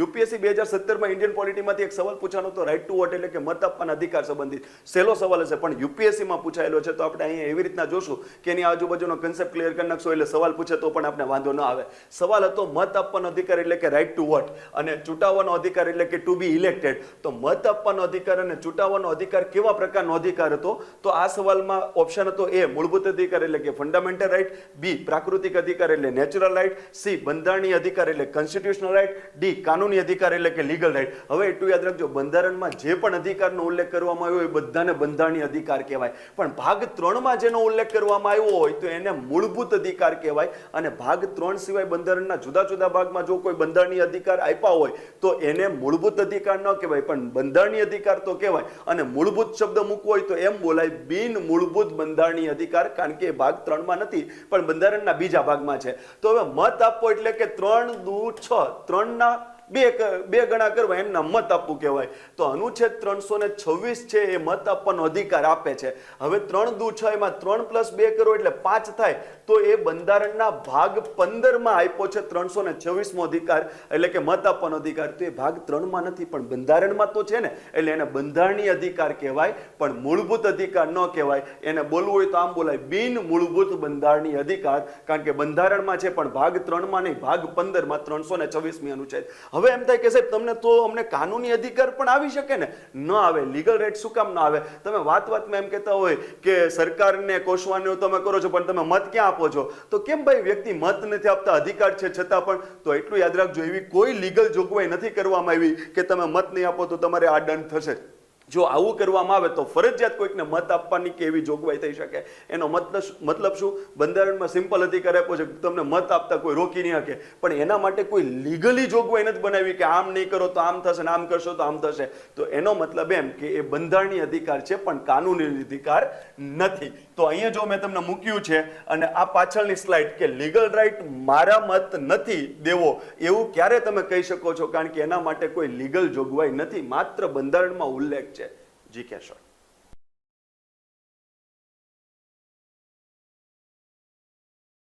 UPSC 2017માં Indian પોલિટીમાંથી એક સવાલ પૂછાનો તો રાઇટ ટુ વોટ એટલે કે મત આપવાના અધિકાર સંબંધિત સહેલો સવાલ હશે, પણ યુપીએસસીમાં પૂછાયેલો છે તો આપણે અહીંયા એવી રીતના જોશું કે એની આજુબાજુનો કન્સેપ્ટ ક્લિયર કરી નાખશો એટલે સવાલ પૂછે તો પણ આપણે વાંધો ન આવે. સવાલ હતો મત આપવાનો અધિકાર એટલે કે રાઇટ ટુ વોટ અને ચૂંટાવાનો અધિકાર એટલે કે ટુ બી ઇલેક્ટેડ. તો મત આપવાનો અધિકાર અને ચૂંટાવાનો અધિકાર કેવા પ્રકારનો અધિકાર હતો? તો આ સવાલમાં ઓપ્શન હતો એ મૂળભૂત અધિકાર એટલે કે ફંડામેન્ટલ રાઇટ, બી પ્રાકૃતિક અધિકાર એટલે નેચરલ રાઇટ, સી બંધારણીય અધિકાર એટલે કોન્સ્ટિટ્યુશનલ રાઇટ, ડી કાનૂની અધિકાર એટલે કે લીગલ રાઇટ. હવે એટલું યાદ રાખજો, બંધારણમાં જે પણ અધિકારનો ઉલ્લેખ કરવામાં આવ્યો હોય એ બધાને બંધારણીય અધિકાર કહેવાય, પણ ભાગ 3માં જેનો ઉલ્લેખ કરવામાં આવ્યો હોય તો એને મૂળભૂત અધિકાર કહેવાય. અને ભાગ 3 સિવાય બંધારણના જુદા જુદા ભાગમાં જો કોઈ બંધારણીય અધિકાર આપ્યા હોય તો એને મૂળભૂત અધિકાર ન કહેવાય, પણ બંધારણીય અધિકાર તો કહેવાય. અને મૂળભૂત શબ્દ મૂકવો હોય તો એમ બોલાય બિન મૂળભૂત બંધારણીય અધિકાર, કારણ કે એ ભાગ 3માં નથી પણ બંધારણના બીજા ભાગમાં છે. તો હવે મત આપવો એટલે કે 3 દુ 6 3ના બે ગણા કરવા એમના મત આપવું કહેવાય. તો અનુચ્છેદ 326 છે એ મત આપવાનો અધિકાર આપે છે. હવે 3 દુ 6 એમાં 3 + 2 કરો એટલે 5 થાય, તો એ બંધારણના ભાગ 15માં આપ્યો છે 326મો અધિકાર એટલે કે મત આપવાનો અધિકાર. તો એ ભાગ 3માં નથી પણ બંધારણમાં તો છે ને, એટલે એને બંધારણીય અધિકાર કહેવાય પણ મૂળભૂત અધિકાર ન કહેવાય. એને બોલવું હોય તો આમ બોલાય બિન મૂળભૂત બંધારણીય અધિકાર, કારણ કે બંધારણમાં છે પણ ભાગ 3માં નહીં, ભાગ 15માં 326મી અનુચ્છેદ. હવે એમ થાય કે સાહેબ તમને તો અમને કાનૂની અધિકાર પણ આવી શકે ને? ન આવે. લીગલ રાઇટ શું કામ ન આવે? તમે વાતમાં એમ કહેતા હોય કે સરકારને કોશવાનું તમે કરો છો પણ તમે મત ક્યાં આપો છો? તો કેમ ભાઈ વ્યક્તિ મત નથી આપતા, અધિકાર છે છતાં પણ? તો એટલું યાદ રાખજો, એવી કોઈ લીગલ જોગવાઈ નથી કરવામાં આવી કે તમે મત નહીં આપો તો તમારે આ દંડ થશે. જો આવું કરવામાં આવે તો ફરજિયાત કોઈકને મત આપવાની કે એવી જોગવાઈ થઈ શકે. એનો મતલબ શું? બંધારણમાં સિમ્પલ અધિકાર આપ્યો છે, તમને મત આપતા કોઈ રોકી નહીં શકે, પણ એના માટે કોઈ લીગલી જોગવાઈ નથી બનાવી કે આમ નહીં કરો તો આમ થશે ને આમ કરશો તો આમ થશે. તો એનો મતલબ એમ કે એ બંધારણીય અધિકાર છે પણ કાનૂની અધિકાર નથી. તો અહીંયા જો મેં તમને મૂક્યું છે અને આ પાછળની સ્લાઇડ કે લીગલ રાઇટ મારા મત નથી દેવો, એવું ક્યારે તમે કહી શકો છો? કારણ કે એના માટે કોઈ લીગલ જોગવાઈ નથી, માત્ર બંધારણમાં ઉલ્લેખ છે. જી કેશોર.